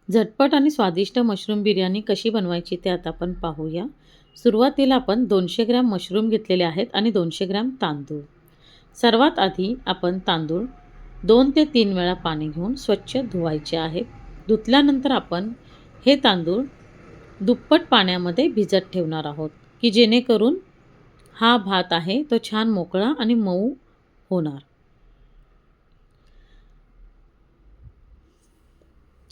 झटपट आणि स्वादिष्ट मशरूम बिर्याणी कशी बनवायची ते आता आपण पाहूया. सुरुवातीला आपण 200 ग्रॅम मशरूम घेतलेले आहेत आणि 200 ग्रॅम तांदूळ. सर्वात आधी आपण तांदूळ 2 ते 3 वेळा पाणी घेऊन स्वच्छ धुवायचे आहेत. धुतल्यानंतर आपण हे तांदूळ दुप्पट पाण्यामध्ये भिजत ठेवणार आहोत, की जेणेकरून हा भात आहे तो छान मोकळा आणि मऊ होणार.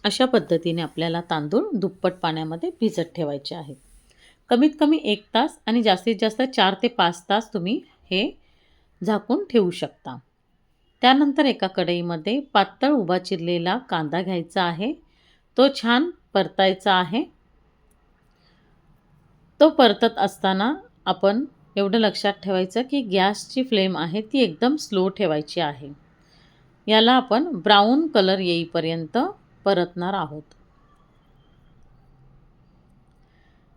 अशा पद्धतीने आपल्याला तांदूळ दुप्पट पाण्यामध्ये भिजत ठेवायचे आहेत. कमीत कमी 1 तास आणि जास्तीत जास्त 4 ते 5 तास तुम्ही हे झाकून ठेवू शकता. त्यानंतर एका कढईमध्ये पातळ उभा चिरलेला कांदा घ्यायचा आहे. तो छान परतायचा आहे. तो परतत असताना आपण एवढं लक्षात ठेवायचं की गॅसची फ्लेम आहे ती एकदम स्लो ठेवायची आहे. याला आपण ब्राऊन कलर येईपर्यंत परतणार आहोत.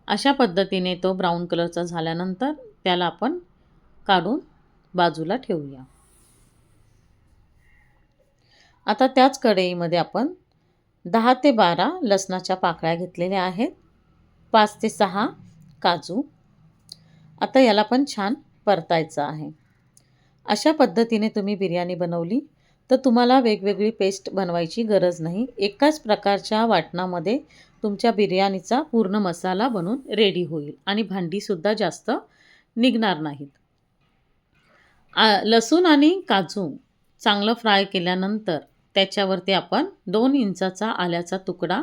अशा पद्धतीने तो ब्राऊन कलरचा झाल्यानंतर त्याला आपण काढून बाजूला ठेवूया. आता त्याच कढईमध्ये आपण 10 ते 12 लसणाच्या पाकळ्या घेतलेल्या आहेत. 5 ते 6 काजू. आता याला पण छान परतायचं आहे. अशा पद्धतीने तुम्ही बिर्याणी बनवली तर तुम्हाला वेगवेगळी पेस्ट बनवायची गरज नाही. एकाच प्रकारच्या वाटणामध्ये तुमच्या बिर्याणीचा पूर्ण मसाला बनून रेडी होईल आणि भांडीसुद्धा जास्त निघणार नाहीत. लसूण आणि काजू चांगलं फ्राय केल्यानंतर त्याच्यावरती आपण 2 इंचाचा आल्याचा तुकडा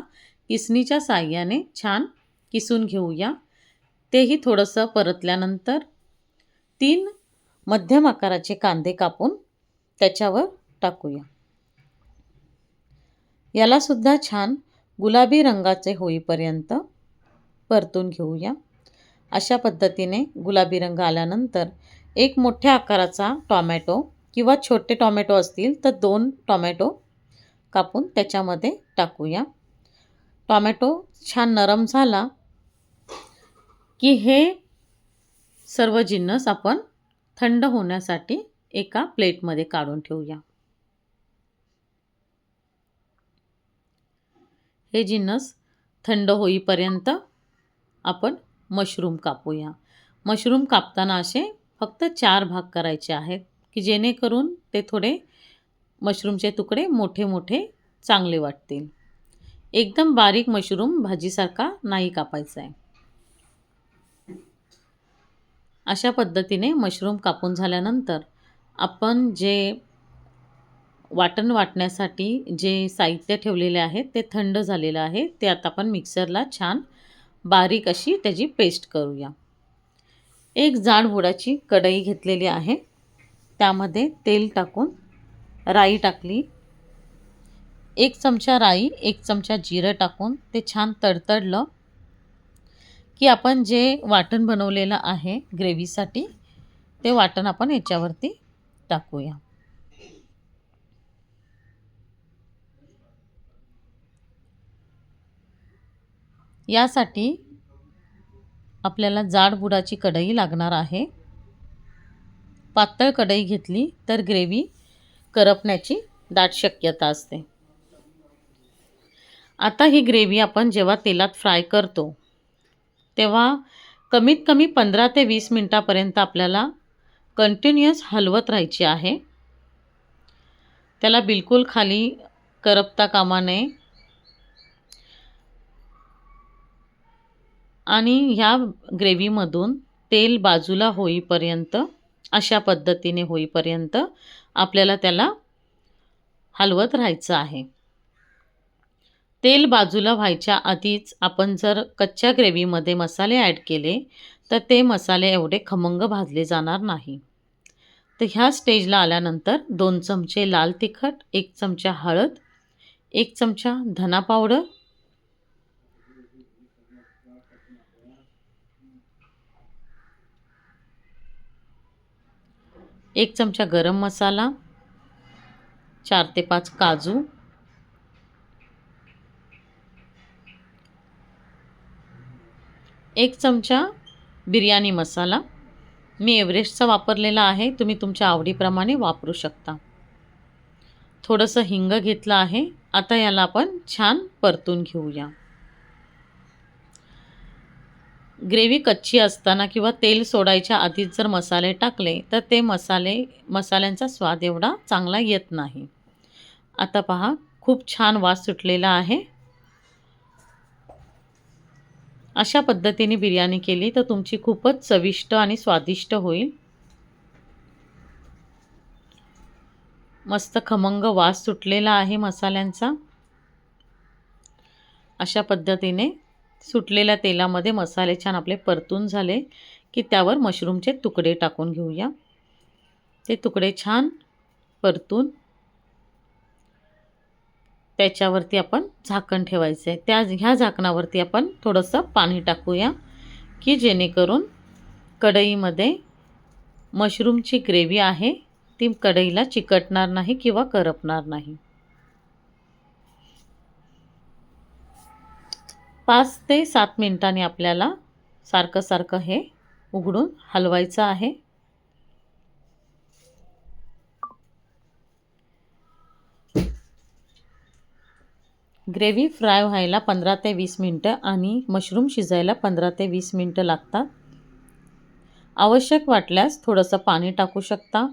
किसणीच्या साहाय्याने छान किसून घेऊया. तेही थोडंसं परतल्यानंतर 3 मध्यम आकाराचे कांदे कापून त्याच्यावर टाकूया. याला सुद्धा छान गुलाबी रंगाचे होईपर्यंत परतून घेऊया. अशा पद्धतीने गुलाबी रंग आल्यानंतर एक मोठ्या आकाराचा टोमॅटो किंवा छोटे टोमॅटो असतील तर 2 टोमॅटो कापून त्याच्यामध्ये टाकूया. टोमॅटो छान नरम झाला की हे सर्व जिन्नस आपण थंड होण्यासाठी एका प्लेटमध्ये काढून ठेवूया. हे जिन्नस थंड होईपर्यंत आपण मशरूम कापूया. मशरूम कापताना असे फक्त 4 भाग करायचे आहेत, की जेणेकरून ते थोडे मशरूमचे तुकडे मोठे मोठे चांगले वाटतील. एकदम बारीक मशरूम भाजीसारखा नाही कापायचा आहे. अशा पद्धतीने मशरूम कापून झाल्यानंतर आपण जे वाटण वाटण्यासाठी जे साहित्य ठेवलेले आहे ते थंड झालेलं आहे. ते आता आपण मिक्सरला छान बारीक अशी त्याची पेस्ट करूया. एक जाड बुडाची कढई घेतलेली आहे. त्यामध्ये तेल टाकून राई टाकली. 1 चमचा राई, 1 चमचा जिरं टाकून ते छान तडतडलं की आपण जे वाटण बनवलेलं आहे ग्रेव्हीसाठी ते वाटण आपण याच्यावरती टाकूया. यासाठी आपल्याला जाड बुडाची कढई लागणार आहे. पातळ कढई घेतली तर ग्रेव्ही करपण्याची दाट शक्यता असते. आता ही ग्रेव्ही आपण जेव्हा तेलात फ्राय करतो तेव्हा कमीत कमी 15 ते 20 मिनिटापर्यंत आपल्याला कंटिन्युअस हलवत राहायची आहे. त्याला बिलकुल खाली करपता कामा नये. आणि ह्या ग्रेव्हीमधून तेल बाजूला होईपर्यंत अशा पद्धतीने होईपर्यंत आपल्याला त्याला हलवत राहायचं आहे. तेल बाजूला व्हायच्या आधीच आपण जर कच्च्या ग्रेव्हीमध्ये मसाले ॲड केले तर ते मसाले एवढे खमंग भाजले जाणार नाही. तर ह्या स्टेजला आल्यानंतर 2 चमचे लाल तिखट, 1 चमचा हळद, 1 चमचा धना पावडर, 1 चमचा गरम मसाला, 4 ते 5 काजू, 1 चमचा बिर्याणी मसाला. मी एव्हरेस्टचा वापरलेला आहे. तुम्ही तुमच्या आवडीप्रमाणे वापरू शकता. थोडंसं हिंग घेतलं आहे आता याला आपण छान परतून घेऊया. ग्रेव्ही कच्ची असताना किंवा तेल सोडायच्या आधीच जर मसाले टाकले तर ते मसाल्यांचा स्वाद एवढा चांगला येत नाही. आता पहा, खूप छान वास सुटलेला आहे. अशा पद्धतीने बिर्याणी केली तर तुमची खूपच चविष्ट आणि स्वादिष्ट होईल. मस्त खमंग वास सुटलेला आहे मसाल्यांचा. अशा पद्धतीने सुटलेल्या तेलामध्ये मसाले छान आपले परतून झाले की त्यावर मशरूमचे तुकडे टाकून घेऊया. ते तुकडे छान परतून त्याच्यावरती आपण झाकण ठेवायचं आहे. ह्या झाकणावरती आपण थोडंसं पाणी टाकूया की जेणेकरून कढईमध्ये मशरूमची ग्रेव्ही आहे ती कढईला चिकटणार नाही किंवा करपणार नाही. 5 ते 7 मिनिटांनी आपल्याला सारखं हे उघडून हलवायचं आहे. ग्रेव्ही फ्राय व्हायला 15 ते 20 मिनिटं आणि मशरूम शिजायला 15 ते 20 मिनिटं लागतात. आवश्यक वाटल्यास थोडंसं पाणी टाकू शकता.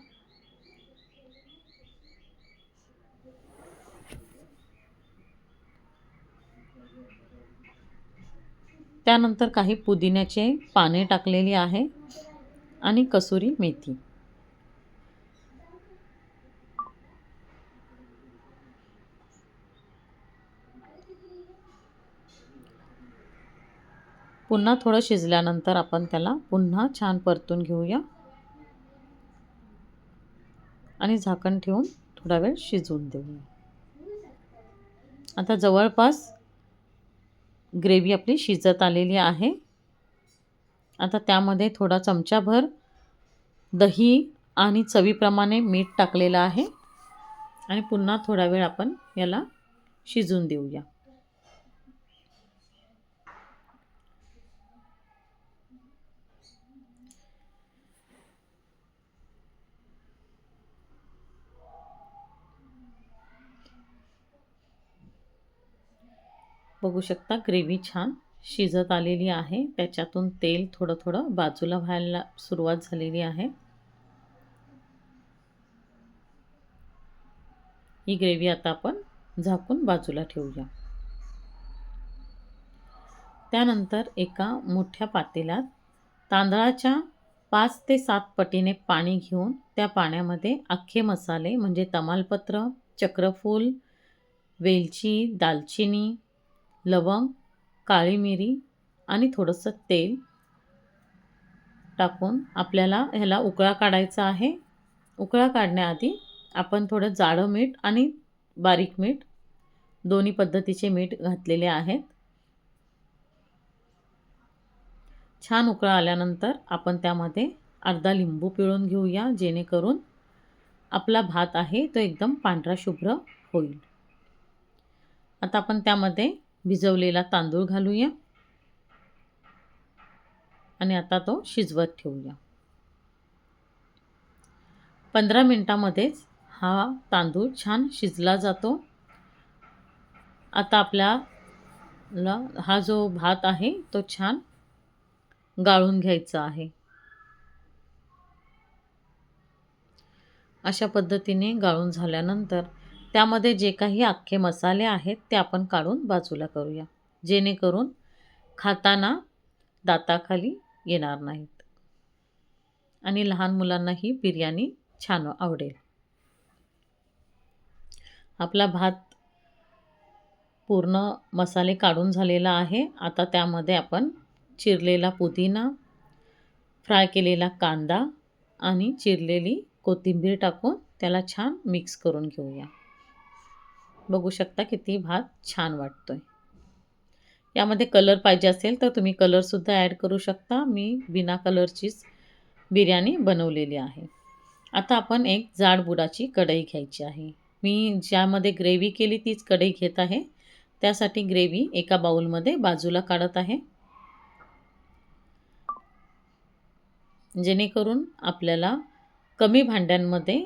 त्यानंतर काही पुदिन्याचे पाने टाकलेली आहे आणि कसुरी मेथी. पुन्हा थोडं शिजल्यानंतर आपण त्याला पुन्हा छान परतून घेऊया आणि झाकण ठेवून थोडा वेळ शिजवून देऊया. आता जवळपास ग्रेव्ही आपली शिजत आलेली आहे. आता त्यामध्ये थोडा चमचाभर दही आणि चवीप्रमाणे मीठ टाकलेलं आहे आणि पुन्हा थोडा वेळ आपण याला शिजून देऊया. बघू शकता ग्रेव्ही छान शिजत आलेली आहे. त्याच्यातून तेल थोडं बाजूला व्हायला सुरुवात झालेली आहे. ही ग्रेव्ही आता आपण झाकून बाजूला ठेवूया. त्यानंतर एका मोठ्या पातेल्यात तांदळाच्या 5 ते 7 पटीने पाणी घेऊन त्या पाण्यामध्ये अख्खे मसाले म्हणजे तमालपत्र, चक्रफूल, वेलची, दालचिनी, लवंग, काळी मिरी आणि थोडंसं तेल टाकून आपल्याला ह्याला उकळा काढायचा आहे. उकळा काढण्याआधी आपण थोडं जाडं मीठ आणि बारीक मीठ दोन्ही पद्धतीचे मीठ घातलेले आहेत. छान उकळा आल्यानंतर आपण त्यामध्ये अर्धा लिंबू पिळून घेऊया जेणेकरून आपला भात आहे तो एकदम पांढरा शुभ्र होईल. आता आपण त्यामध्ये भिजवलेला तांदूळ घालूया आणि आता तो शिजवत ठेवूया. 15 मिनिटांमध्येच हा तांदूळ छान शिजला जातो. आता आपल्याला हा जो भात आहे तो छान गाळून घ्यायचा आहे. अशा पद्धतीने गाळून झाल्यानंतर त्यामध्ये जे काही अख्खे मसाले आहेत ते आपण काढून बाजूला करूया जेणेकरून खाताना दाताखाली येणार नाहीत आणि लहान मुलांना ही बिर्याणी छान आवडेल. आपला भात पूर्ण मसाले काढून झालेला आहे. आता त्यामध्ये आपण चिरलेला पुदिना, फ्राय केलेला कांदा आणि चिरलेली कोथिंबीर टाकून त्याला छान मिक्स करून घेऊया. बघू शकता किती भात छान वाटतोय. यामध्ये कलर पाहिजे असेल तर तुम्ही कलरसुद्धा ॲड करू शकता. मी बिना कलरचीच बिर्याणी बनवलेली आहे. आता आपण एक जाड बुडाची कढई घ्यायची आहे. मी ज्यामध्ये ग्रेव्ही केली तीच कढई घेत आहे. त्यासाठी ग्रेव्ही एका बाउलमध्ये बाजूला काढत आहे जेणेकरून आपल्याला कमी भांड्यांमध्ये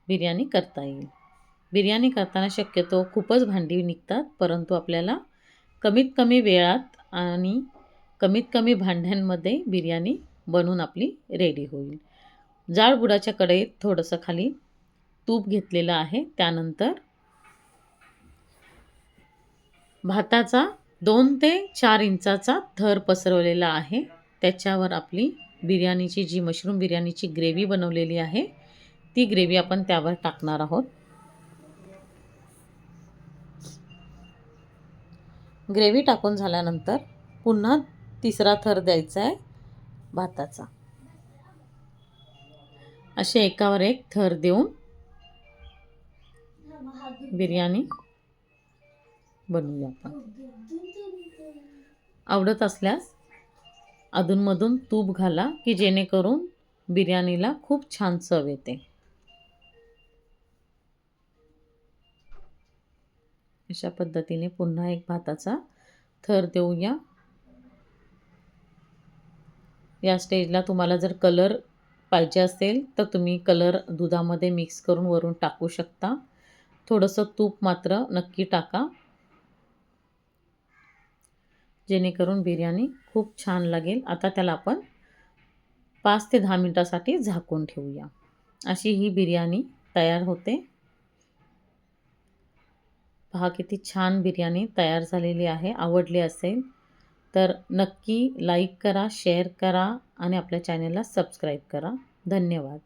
बिर्याणी करता येईल. बिर्याणी करताना शक्यतो खूपच भांडी निघतात, परंतु आपल्याला कमीत कमी वेळात आणि कमीत कमी भांड्यांमध्ये बिर्याणी बनवून आपली रेडी होईल. जाड बुडाच्या कढईत थोडंसं खाली तूप घेतलेलं आहे. त्यानंतर भाताचा 2 ते 4 इंचाचा थर पसरवलेला आहे. त्याच्यावर आपली बिर्याणीची जी मशरूम बिर्याणीची ग्रेव्ही बनवलेली आहे, ती ग्रेव्ही आपण त्यावर टाकणार आहोत. ग्रेव्ही टाकून झाल्यानंतर पुन्हा तिसरा थर द्यायचा आहे भाताचा. असे एकावर एक थर देऊन बिर्याणी बनवूया आपण. आवडत असल्यास अधूनमधून तूप घाला, की जेणेकरून बिर्याणीला खूप छान चव येते. अशा पद्धतीने पुन्हा एक भाताचा थर देऊया. या स्टेजला तुम्हाला जर कलर पाहिजे असेल तर तुम्ही कलर दुधामध्ये मिक्स करून वरून टाकू शकता. थोडंसं तूप मात्र नक्की टाका, जेणेकरून बिर्याणी खूप छान लागेल. आता त्याला आपण 5 ते 10 मिनिटासाठी झाकून ठेवूया. अशी ही बिर्याणी तयार होते. पहा किती छान बिर्याणी तयार झालेली आहे. आवडली असेल तर नक्की लाईक करा, शेअर करा आणि आपल्या चॅनलला सबस्क्राईब करा. धन्यवाद.